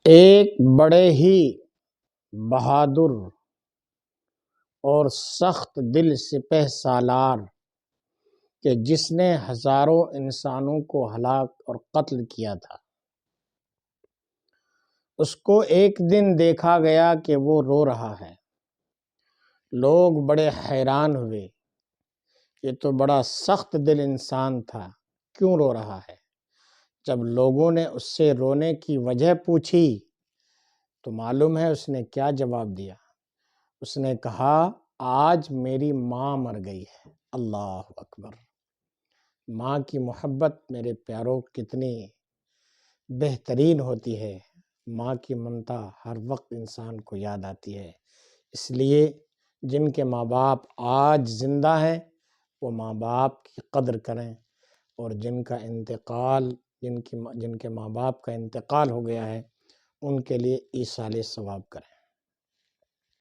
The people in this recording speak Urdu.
ایک بڑے ہی بہادر اور سخت دل سپہ سالار کہ جس نے ہزاروں انسانوں کو ہلاک اور قتل کیا تھا، اس کو ایک دن دیکھا گیا کہ وہ رو رہا ہے۔ لوگ بڑے حیران ہوئے، یہ تو بڑا سخت دل انسان تھا، کیوں رو رہا ہے؟ جب لوگوں نے اس سے رونے کی وجہ پوچھی تو معلوم ہے اس نے کیا جواب دیا۔ اس نے کہا، آج میری ماں مر گئی ہے۔ اللہ اکبر! ماں کی محبت میرے پیاروں کتنی بہترین ہوتی ہے۔ ماں کی ممتا ہر وقت انسان کو یاد آتی ہے۔ اس لیے جن کے ماں باپ آج زندہ ہیں وہ ماں باپ کی قدر کریں، اور جن کے ماں باپ کا انتقال ہو گیا ہے ان کے لیے ایصال ثواب کریں۔